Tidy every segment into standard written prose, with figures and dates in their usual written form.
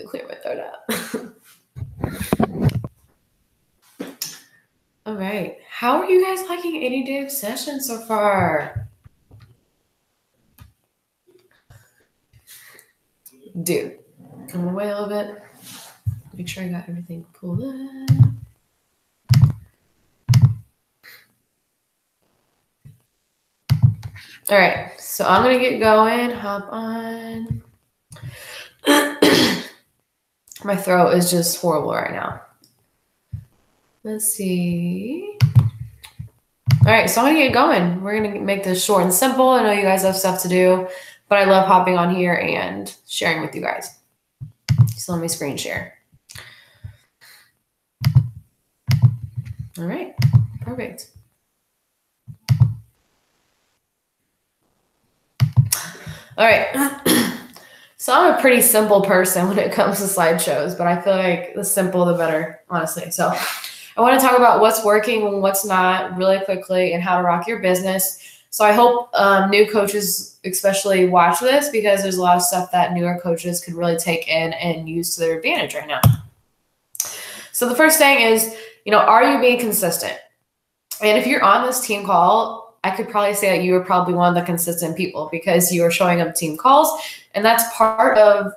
Clear my throat out. All right. How are you guys liking 80-day obsession so far? Dude, I'm gonna wait a little bit. Make sure I got everything pulled up. All right, so I'm gonna get going. Hop on. My throat is just horrible right now. Let's see. All right, so I'm gonna get going. We're gonna make this short and simple. I know you guys have stuff to do, but I love hopping on here and sharing with you guys. So let me screen share. All right, perfect. All right. So I'm a pretty simple person when it comes to slideshows, but I feel like the simple, the better, honestly. So I want to talk about what's working and what's not really quickly and how to rock your business. So I hope new coaches especially watch this because there's a lot of stuff that newer coaches could really take in and use to their advantage right now. So the first thing is, are you being consistent? And if you're on this team call, I could probably say that you are probably one of the consistent people because you are showing up team calls. And that's part of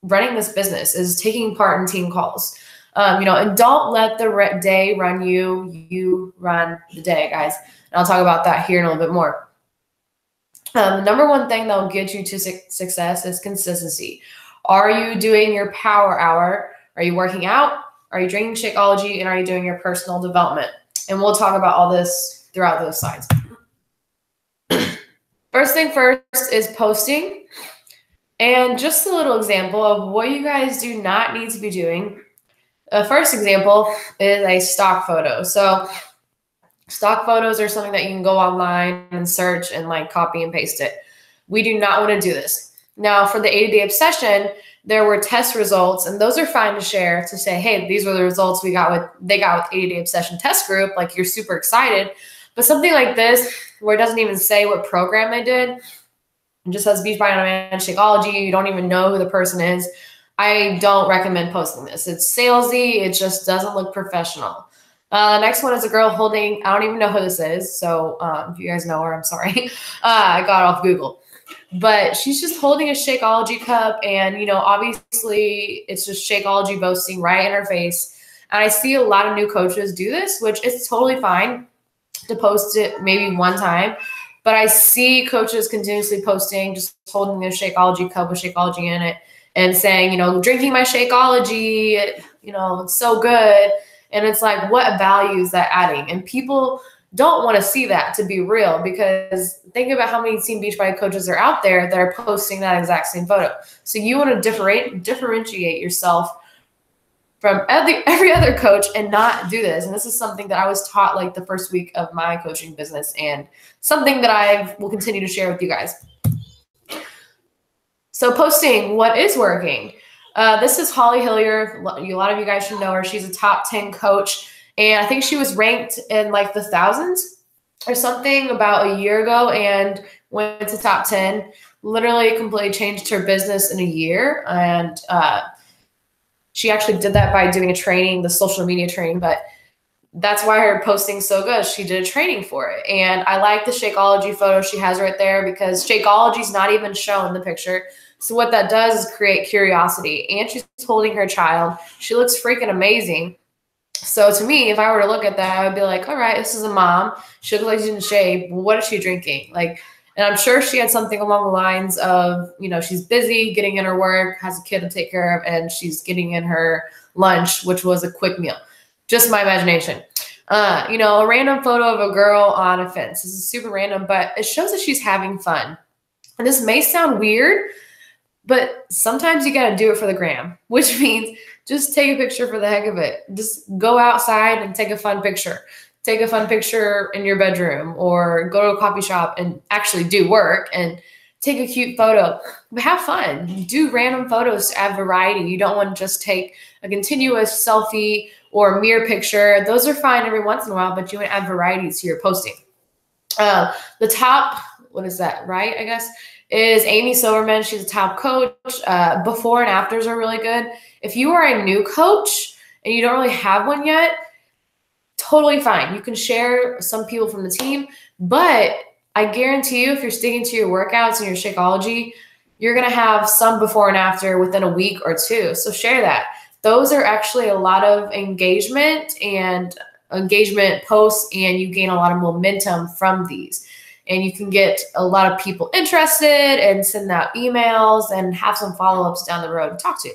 running this business is taking part in team calls. And don't let the day run you. You run the day, guys. And I'll talk about that here in a little bit more. The number one thing that will get you to success is consistency. Are you doing your power hour? Are you working out? Are you drinking Shakeology? And are you doing your personal development? And we'll talk about all this throughout those slides. First thing first is posting. And just a little example of what you guys do not need to be doing. The first example is a stock photo. So stock photos are something that you can go online and search and copy and paste it. We do not want to do this. Now for the 80-day obsession, there were test results, and those are fine to share to say, hey, these were the results they got with 80-day obsession test group. Like you're super excited. But something like this, where it doesn't even say what program they did, it just says Beachbody on Demand Shakeology. You don't even know who the person is. I don't recommend posting this. It's salesy. It just doesn't look professional. Next one is a girl holding, I don't even know who this is. So if you guys know her, I'm sorry. I got it off Google. But she's just holding a Shakeology cup. And, obviously it's just Shakeology boasting right in her face. And I see a lot of new coaches do this, which is totally fine to post it maybe one time. But I see coaches continuously posting, just holding their Shakeology cup with Shakeology in it and saying, drinking my Shakeology, it's so good. And it's like, what value is that adding? And people don't want to see that, to be real, because think about how many Team Beachbody coaches are out there that are posting that exact same photo. So you want to differentiate yourself from every other coach and not do this. And this is something that I was taught the first week of my coaching business and something that I will continue to share with you guys. So posting what is working. This is Holly Hillier. A lot of you guys should know her. She's a top 10 coach. And I think she was ranked in the thousands or something about a year ago and went to top 10. Literally completely changed her business in a year. And she actually did that by doing a training, the social media training, but that's why her posting's so good. She did a training for it. And I like the Shakeology photo she has right there because Shakeology's not even shown in the picture. So what that does is create curiosity. And she's holding her child. She looks freaking amazing. So to me, if I were to look at that, I would be like, all right, this is a mom. She looks like she's in shape. What is she drinking? And I'm sure she had something along the lines of, she's busy getting in her work, has a kid to take care of, and she's getting in her lunch, which was a quick meal. Just my imagination. A random photo of a girl on a fence. This is super random, but it shows that she's having fun. And this may sound weird, but sometimes you got to do it for the gram, which means just take a picture for the heck of it. Just go outside and take a fun picture. Take a fun picture in your bedroom or go to a coffee shop and actually do work and take a cute photo. But have fun. Do random photos to add variety. You don't want to just take a continuous selfie or mirror picture. Those are fine every once in a while, but you want to add variety to your posting. The top, what is that, right? I guess is Amy Silverman. She's a top coach. Before and afters are really good. If you are a new coach and you don't really have one yet, totally fine. You can share some people from the team, but I guarantee you, if you're sticking to your workouts and your Shakeology, you're going to have some before and after within a week or two. So share that. Those are actually a lot of engagement posts, and you gain a lot of momentum from these. And you can get a lot of people interested and send out emails and have some follow-ups down the road to talk to.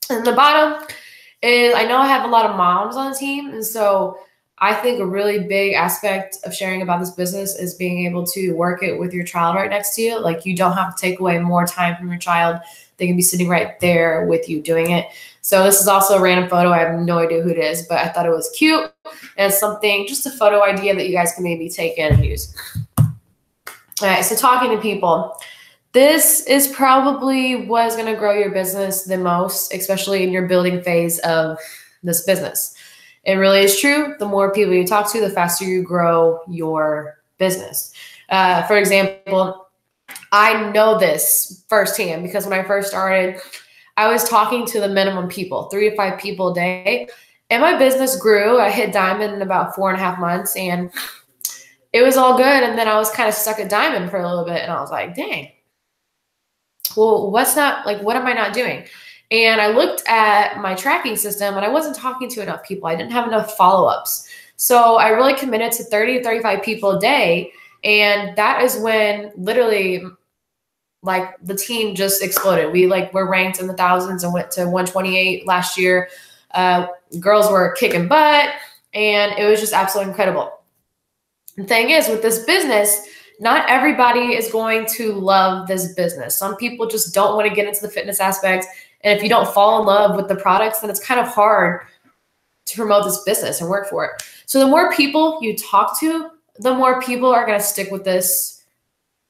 And the bottom is, I know I have a lot of moms on the team, and so I think a really big aspect of sharing about this business is being able to work it with your child right next to you. Like, you don't have to take away more time from your child. They can be sitting right there with you doing it. So this is also a random photo. I have no idea who it is, but I thought it was cute. And something, just a photo idea that you guys can maybe take in and use. All right, so talking to people. This is probably what is going to grow your business the most, especially in your building phase of this business. It really is true. The more people you talk to, the faster you grow your business. For example, I know this firsthand because when I first started, I was talking to the minimum people, 3 to 5 people a day, and my business grew. I hit diamond in about 4.5 months, and it was all good. And then I was kind of stuck at diamond for a little bit, and I was like, dang, well, what am I not doing? And I looked at my tracking system, and I wasn't talking to enough people. I didn't have enough follow-ups. So I really committed to 30 to 35 people a day. And that is when literally the team just exploded. We were ranked in the thousands and went to 128 last year. Girls were kicking butt, and it was just absolutely incredible. The thing is, with this business, not everybody is going to love this business. Some people just don't want to get into the fitness aspect. And if you don't fall in love with the products, then it's kind of hard to promote this business and work for it. So the more people you talk to, the more people are going to stick with this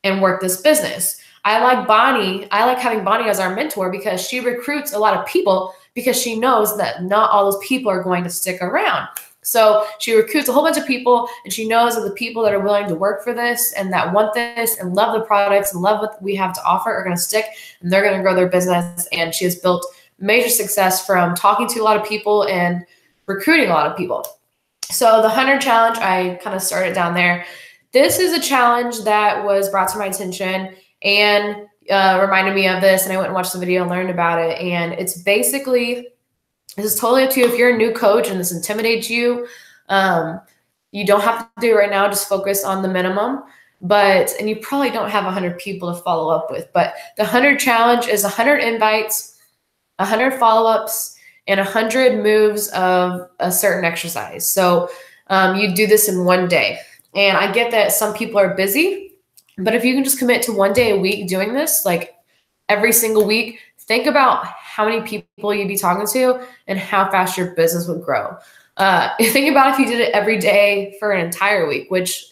and work this business. I like having Bonnie as our mentor because she recruits a lot of people because she knows that not all those people are going to stick around. So she recruits a whole bunch of people, and she knows that the people that are willing to work for this and that want this and love the products and love what we have to offer are going to stick, and they're going to grow their business. And she has built major success from talking to a lot of people and recruiting a lot of people. So the 100 challenge, I kind of started down there. This is a challenge that was brought to my attention and reminded me of this, and I went and watched the video and learned about it. And it's basically, this is totally up to you. If you're a new coach and this intimidates you, you don't have to do it right now. Just focus on the minimum. And you probably don't have 100 people to follow up with. But the 100 challenge is 100 invites, 100 follow-ups, and 100 moves of a certain exercise. So you do this in one day. And I get that some people are busy, but if you can just commit to one day a week doing this, like every single week, think about how many people you'd be talking to and how fast your business would grow. Think about if you did it every day for an entire week, which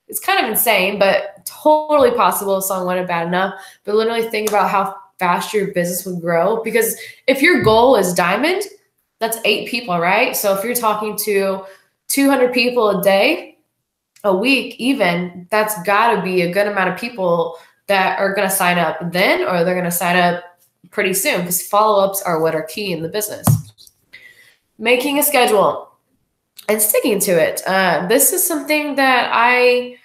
is kind of insane, but totally possible if someone wanted bad enough. But literally think about how fast your business would grow. Because if your goal is diamond, that's 8 people, right? So if you're talking to 200 people a day, a week even, that's got to be a good amount of people that are going to sign up then, or they're going to sign up pretty soon, because follow-ups are what are key in the business. Making a schedule and sticking to it. This is something that I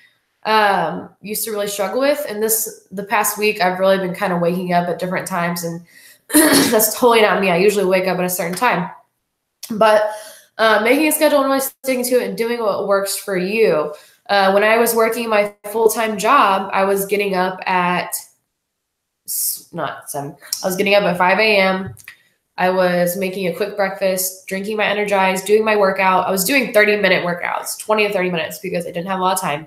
used to really struggle with. And the past week, I've really been kind of waking up at different times, and that's totally not me. I usually wake up at a certain time. But making a schedule and really sticking to it and doing what works for you. When I was working my full-time job, I was getting up at not 7. I was getting up at 5 a.m. I was making a quick breakfast, drinking my Energize, doing my workout. I was doing 30-minute workouts, 20 to 30 minutes, because I didn't have a lot of time.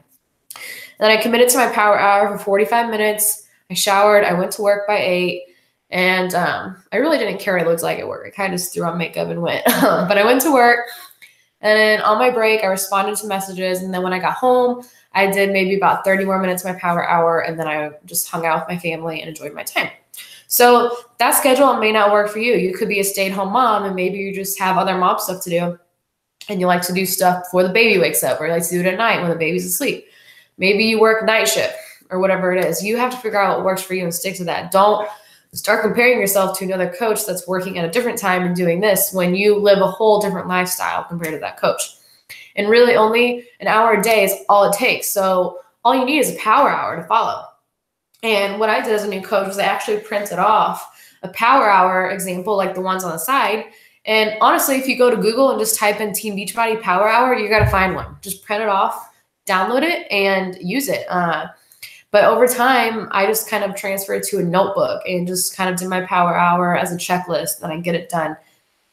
And then I committed to my power hour for 45 minutes. I showered. I went to work by 8. And I really didn't care what it looked like at work. I kind of just threw on makeup and went. But I went to work. And then on my break, I responded to messages. And then when I got home, I did maybe about 30 more minutes of my power hour. And then I just hung out with my family and enjoyed my time. So that schedule may not work for you. You could be a stay-at-home mom, and maybe you just have other mom stuff to do. And you like to do stuff before the baby wakes up, or you like to do it at night when the baby's asleep. Maybe you work night shift. or whatever it is. You have to figure out what works for you and stick to that. Don't start comparing yourself to another coach that's working at a different time and doing this when you live a whole different lifestyle compared to that coach. And really only an hour a day is all it takes. So all you need is a power hour to follow. And what I did as a new coach was I actually printed off a power hour example, like the ones on the side. And honestly, if you go to Google and just type in Team Beachbody Power Hour, you got to find one. Just print it off, download it, and use it. But over time, I just kind of transferred to a notebook and just kind of did my power hour as a checklist. And I get it done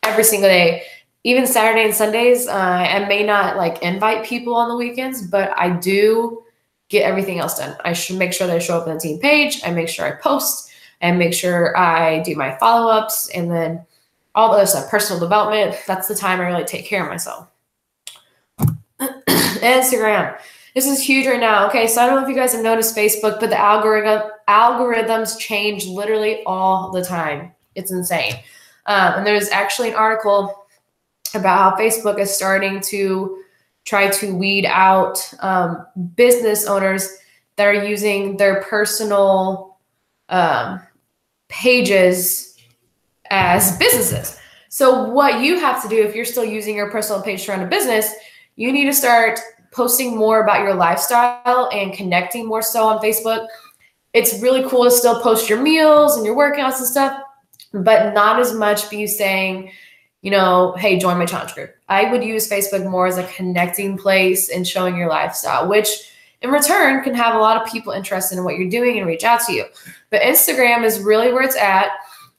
every single day. Even Saturday and Sundays, I may not like invite people on the weekends, but I do get everything else done. I should make sure that I show up on the team page. I make sure I post and make sure I do my follow-ups, and then all the other stuff, personal development. That's the time I really take care of myself. Instagram. This is huge right now. Okay, so I don't know if you guys have noticed Facebook, but the algorithms change literally all the time. It's insane. And there's actually an article about how Facebook is starting to try to weed out business owners that are using their personal pages as businesses. So what you have to do if you're still using your personal page to run a business, you need to start posting more about your lifestyle and connecting more so on Facebook. It's really cool to still post your meals and your workouts and stuff, but not as much be saying, you know, hey, join my challenge group. I would use Facebook more as a connecting place and showing your lifestyle, which in return can have a lot of people interested in what you're doing and reach out to you. But Instagram is really where it's at.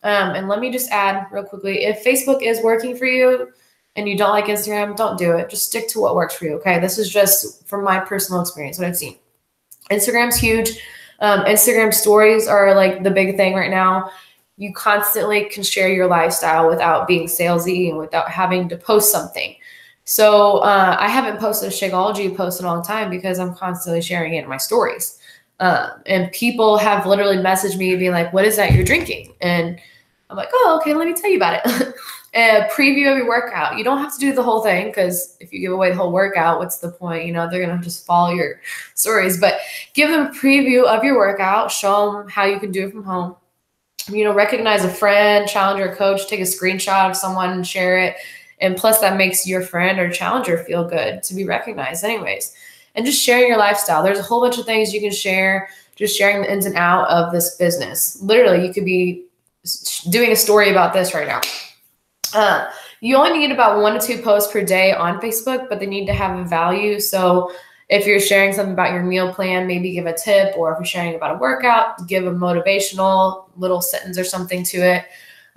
And let me just add real quickly, if Facebook is working for you and you don't like Instagram, don't do it. Just stick to what works for you, okay? This is just from my personal experience, what I've seen. Instagram's huge. Instagram stories are like the big thing right now. You constantly can share your lifestyle without being salesy and without having to post something. So I haven't posted a Shakeology post in a long time because I'm constantly sharing it in my stories. And people have literally messaged me being like, what is that you're drinking? And I'm like, oh, okay, let me tell you about it. A preview of your workout. You don't have to do the whole thing because if you give away the whole workout, what's the point? You know, they're going to just follow your stories. But give them a preview of your workout. Show them how you can do it from home. You know, recognize a friend, challenger, coach, take a screenshot of someone and share it. And plus that makes your friend or challenger feel good to be recognized anyways. And just sharing your lifestyle. There's a whole bunch of things you can share, just sharing the ins and out of this business. Literally, you could be doing a story about this right now. You only need about 1 to 2 posts per day on Facebook, but they need to have a value. So if you're sharing something about your meal plan, maybe give a tip, or if you're sharing about a workout, give a motivational little sentence or something to it.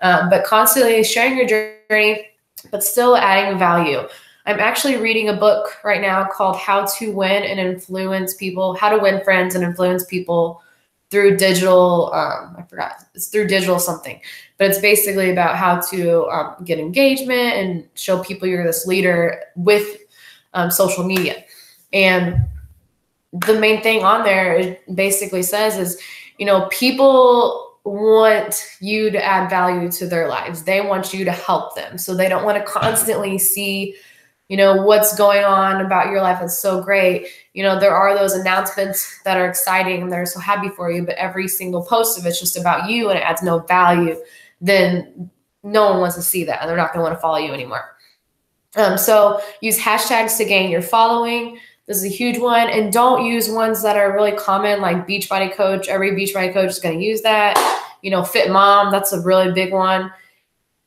But constantly sharing your journey, but still adding value. I'm actually reading a book right now called How to Win and Influence People, How to Win Friends and Influence People through digital, I forgot, it's through digital something, but it's basically about how to get engagement and show people you're this leader with social media. And the main thing on there, it basically says is, you know, people want you to add value to their lives. They want you to help them. So they don't want to constantly see, you know, what's going on about your life is so great. You know, there are those announcements that are exciting and they're so happy for you, but every single post of it's just about you and it adds no value. Then no one wants to see that and they're not going to want to follow you anymore. So use hashtags to gain your following. This is a huge one. And don't use ones that are really common, like Beachbody Coach. Every Beachbody Coach is going to use that. You know, Fit Mom, that's a really big one.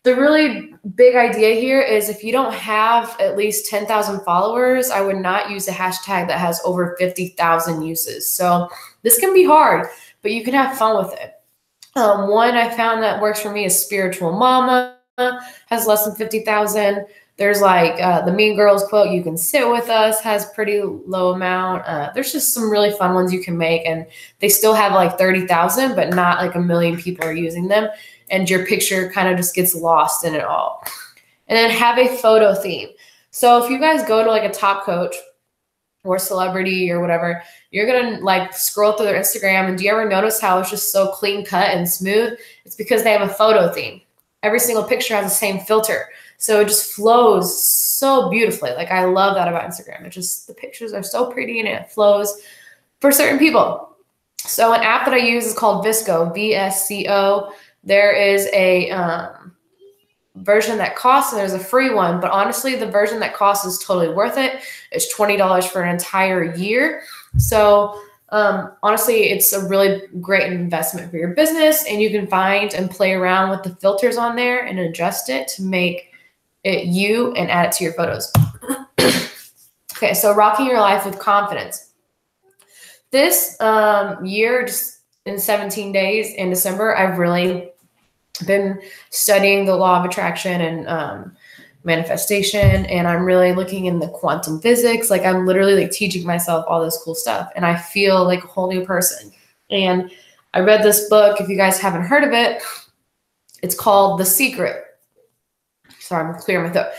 The really big idea here is if you don't have at least 10,000 followers, I would not use a hashtag that has over 50,000 uses. So this can be hard, but you can have fun with it. One I found that works for me is Spiritual Mama, has less than 50,000. There's like the Mean Girls quote, you can sit with us, has pretty low amount. There's just some really fun ones you can make, and they still have like 30,000, but not like 1 million people are using them. And your picture kind of just gets lost in it all. And then have a photo theme. So if you guys go to like a top coach or celebrity or whatever, you're going to like scroll through their Instagram. And do you ever notice how it's just so clean cut and smooth? It's because they have a photo theme. Every single picture has the same filter. So it just flows so beautifully. Like I love that about Instagram. It just, the pictures are so pretty and it flows for certain people. So an app that I use is called VSCO, VSCO. There is a version that costs and there's a free one, but honestly, the version that costs is totally worth it. It's $20 for an entire year. So honestly, it's a really great investment for your business, and you can find and play around with the filters on there and adjust it to make it you and add it to your photos. Okay, so rocking your life with confidence. This year, just in 17 days in December, I've really been studying the law of attraction and manifestation, and I'm really looking in the quantum physics. Like, I'm literally like teaching myself all this cool stuff, and I feel like a whole new person. And I read this book. If you guys haven't heard of it, it's called The Secret. Sorry, I'm clearing my throat.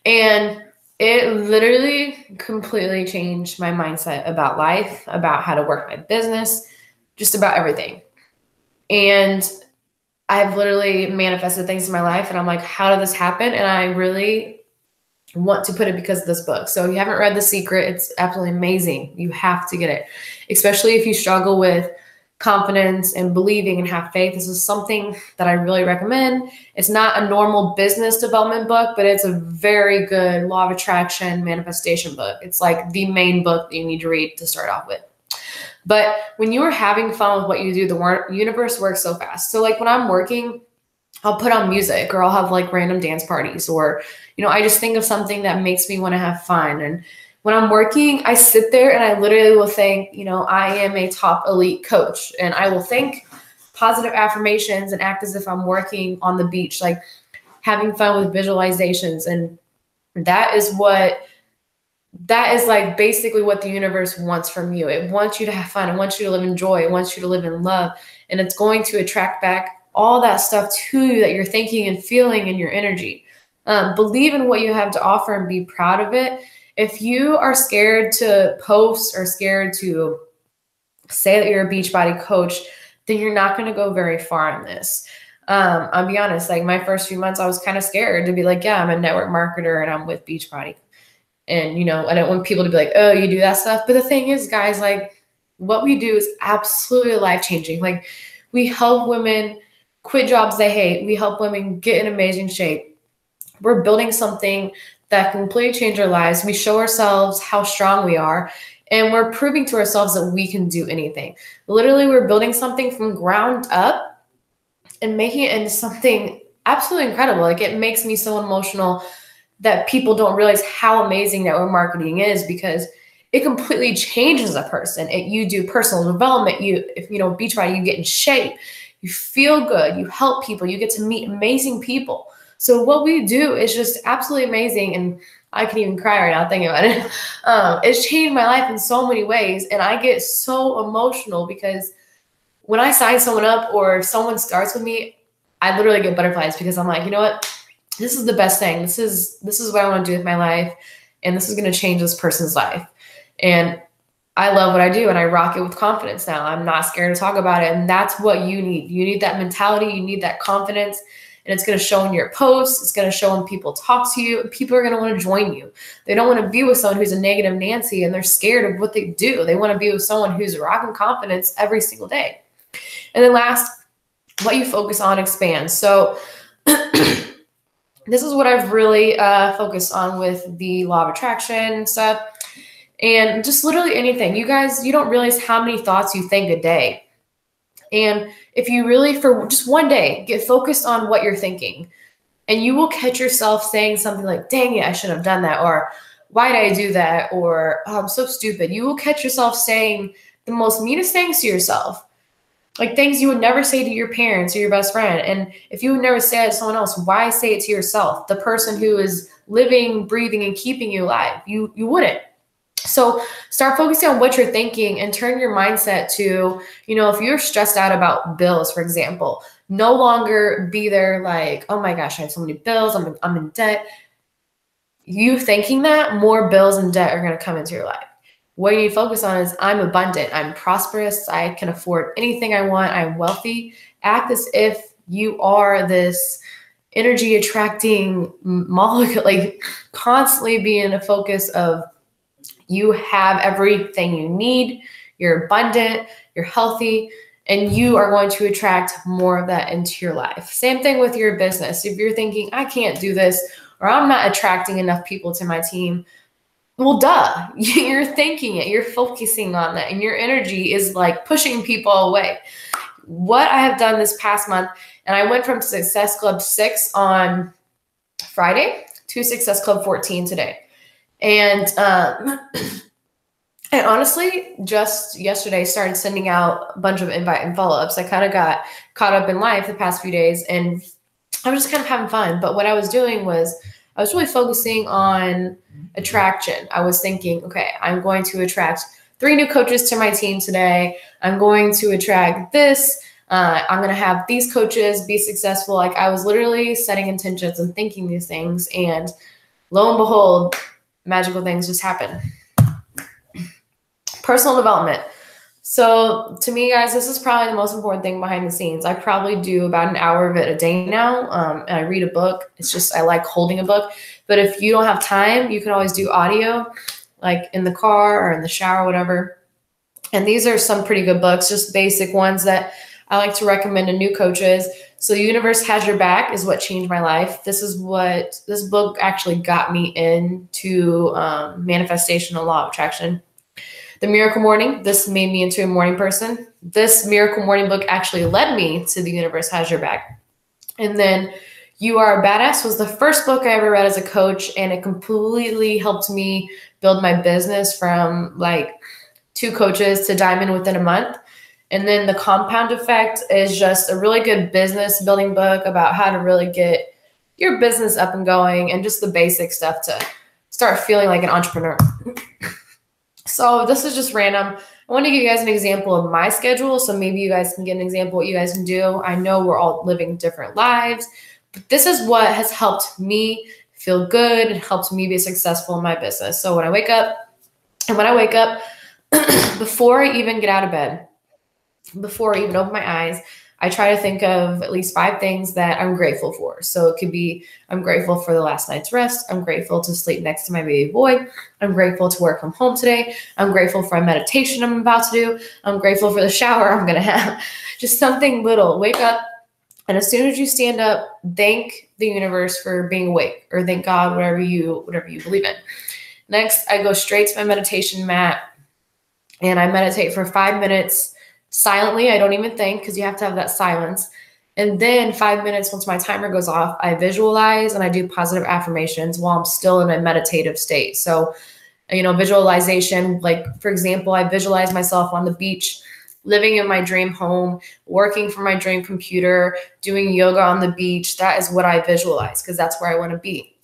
And it literally completely changed my mindset about life, about how to work my business, just about everything. And I've literally manifested things in my life, and I'm like, how did this happen? And I really want to put it because of this book. So if you haven't read The Secret, it's absolutely amazing. You have to get it, especially if you struggle with confidence and believing and have faith. This is something that I really recommend. It's not a normal business development book, but it's a very good law of attraction manifestation book. It's like the main book that you need to read to start off with. But when you are having fun with what you do, the universe works so fast. So like when I'm working, I'll put on music, or I'll have like random dance parties, or, you know, I just think of something that makes me want to have fun. And when I'm working, I sit there and I literally will think, you know, I am a top elite coach, and I will think positive affirmations and act as if I'm working on the beach, like having fun with visualizations. And that is like basically what the universe wants from you. It wants you to have fun. It wants you to live in joy. It wants you to live in love. And it's going to attract back all that stuff to you that you're thinking and feeling in your energy. Believe in what you have to offer and be proud of it. If you are scared to post or scared to say that you're a Beachbody coach, then you're not going to go very far in this. I'll be honest, like my first few months, I was kind of scared to be like, yeah, I'm a network marketer and I'm with Beachbody. And, you know, I don't want people to be like, oh, you do that stuff. But the thing is, guys, like what we do is absolutely life-changing. Like we help women quit jobs they hate. We help women get in amazing shape. We're building something that can completely change our lives. We show ourselves how strong we are, and we're proving to ourselves that we can do anything. Literally, we're building something from ground up and making it into something absolutely incredible. Like it makes me so emotional that people don't realize how amazing network marketing is, because it completely changes a person. You do personal development. If you know Beachbody, you get in shape, you feel good, you help people, you get to meet amazing people. So what we do is just absolutely amazing, and I can even cry right now thinking about it. It's changed my life in so many ways, and I get so emotional because when I sign someone up or if someone starts with me, I literally get butterflies because I'm like, you know what? This is the best thing. This is what I want to do with my life, and this is going to change this person's life. And I love what I do, and I rock it with confidence now. I'm not scared to talk about it, and that's what you need. You need that mentality. You need that confidence, and it's going to show in your posts. It's going to show when people talk to you, and people are going to want to join you. They don't want to be with someone who's a negative Nancy, and they're scared of what they do. They want to be with someone who's rocking confidence every single day. And then last, what you focus on expands. So this is what I've really focused on with the law of attraction stuff. And just literally anything. You guys, you don't realize how many thoughts you think a day. And if you really, for just one day, get focused on what you're thinking, and you will catch yourself saying something like, dang it, I shouldn't have done that. Or why did I do that? Or oh, I'm so stupid. You will catch yourself saying the most meanest things to yourself. Like things you would never say to your parents or your best friend. And if you would never say it to someone else, why say it to yourself? The person who is living, breathing, and keeping you alive. You wouldn't. So start focusing on what you're thinking and turn your mindset to, you know, if you're stressed out about bills, for example, no longer be there like, oh my gosh, I have so many bills. I'm in debt. You thinking that, more bills and debt are going to come into your life. What you need to focus on is I'm abundant, I'm prosperous, I can afford anything I want, I'm wealthy. Act as if you are this energy attracting molecule, like constantly be in a focus of you have everything you need, you're abundant, you're healthy, and you are going to attract more of that into your life. Same thing with your business. If you're thinking, I can't do this, or I'm not attracting enough people to my team, well, duh, you're thinking it, you're focusing on that, and your energy is like pushing people away. What I have done this past month, and I went from Success Club 6 on Friday to Success Club 14 today. And I honestly just yesterday started sending out a bunch of invite and follow-ups. I kind of got caught up in life the past few days, and I was just kind of having fun. But what I was doing was I was really focusing on attraction. I was thinking, okay, I'm going to attract 3 new coaches to my team today. I'm going to attract this. I'm going to have these coaches be successful. Like, I was literally setting intentions and thinking these things, and lo and behold, magical things just happen. Personal development. So to me, guys, this is probably the most important thing behind the scenes. I probably do about an hour of it a day now, and I read a book. It's just, I like holding a book. But if you don't have time, you can always do audio, like in the car or in the shower, whatever. And these are some pretty good books, just basic ones that I like to recommend to new coaches. So The Universe Has Your Back is what changed my life. This book actually got me into manifestation and law of attraction. The Miracle Morning, this made me into a morning person. This Miracle Morning book actually led me to The Universe Has Your Back. And then You Are a Badass was the first book I ever read as a coach, and it completely helped me build my business from like 2 coaches to diamond within a month. And then The Compound Effect is just a really good business building book about how to really get your business up and going and just the basic stuff to start feeling like an entrepreneur. So this is just random. I want to give you guys an example of my schedule, so maybe you guys can get an example of what you guys can do. I know we're all living different lives, but this is what has helped me feel good and helped me be successful in my business. So when I wake up, before I even get out of bed, before I even open my eyes, I try to think of at least 5 things that I'm grateful for. So it could be, I'm grateful for the last night's rest. I'm grateful to sleep next to my baby boy. I'm grateful to work from home today. I'm grateful for a meditation I'm about to do. I'm grateful for the shower I'm going to have. Just something little. Wake up, and as soon as you stand up, thank the universe for being awake, or thank God, whatever you believe in. Next, I go straight to my meditation mat, and I meditate for 5 minutes silently. I don't even think, because you have to have that silence. And then 5 minutes, once my timer goes off, I visualize and I do positive affirmations while I'm still in a meditative state. So, visualization, like for example, I visualize myself on the beach, living in my dream home, working for my dream computer, doing yoga on the beach. That is what I visualize, because that's where I want to be.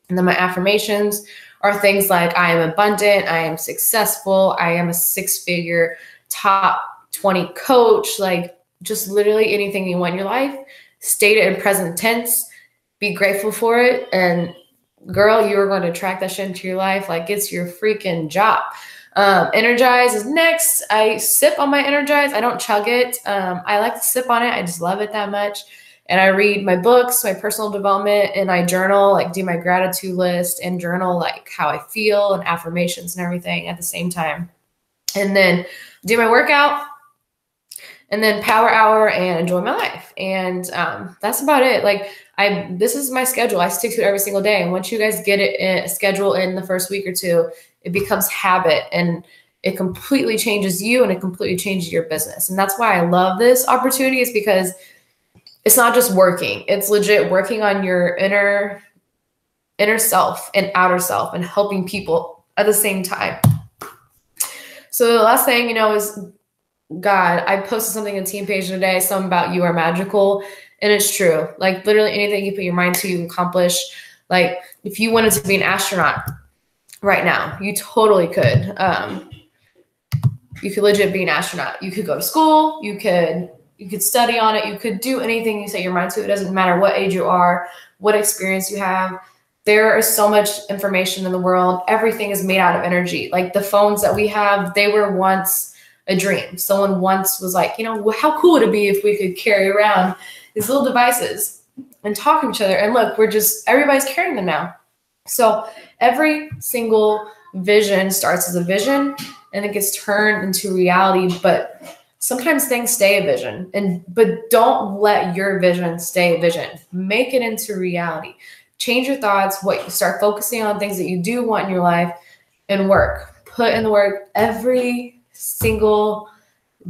And then my affirmations are things like, I am abundant, I am successful, I am a 6-figure top 20 coach, like just literally anything you want in your life. State it in present tense, be grateful for it, and girl, you are going to attract that shit into your life like it's your freaking job. Energize is next. I sip on my Energize. I don't chug it. I like to sip on it. I just love it that much. And I read my books, my personal development, and I journal, like do my gratitude list and journal like how I feel and affirmations and everything at the same time. And then do my workout, and then power hour and enjoy my life. And that's about it. Like this is my schedule. I stick to it every single day. And once you guys get it schedule in the first week or 2, it becomes habit, and it completely changes you, and it completely changes your business. And that's why I love this opportunity, is because it's not just working. It's legit working on your inner self and outer self and helping people at the same time. So the last thing, is God, I posted something on Team Page today, something about you are magical. And it's true. Like literally anything you put your mind to, you can accomplish. Like if you wanted to be an astronaut right now, you totally could. You could legit be an astronaut. You could go to school. You could study on it. You could do anything you set your mind to. It doesn't matter what age you are, what experience you have. There is so much information in the world. Everything is made out of energy. Like the phones that we have, they were once a dream. Someone once was like, how cool would it be if we could carry around these little devices and talk to each other? And look, everybody's carrying them now. So every single vision starts as a vision, and it gets turned into reality. But sometimes things stay a vision, but don't let your vision stay a vision. Make it into reality. Change your thoughts. Start focusing on things that you do want in your life, and work. Put in the work every single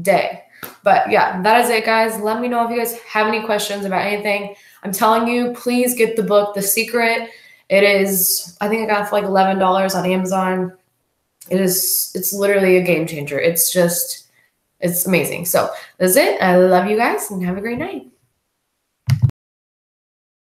day. But yeah, that is it, guys. Let me know if you guys have any questions about anything. I'm telling you, please get the book, The Secret. It is, I think I got it for like $11 on Amazon. It's literally a game changer. It's amazing. So that's it. I love you guys and have a great night.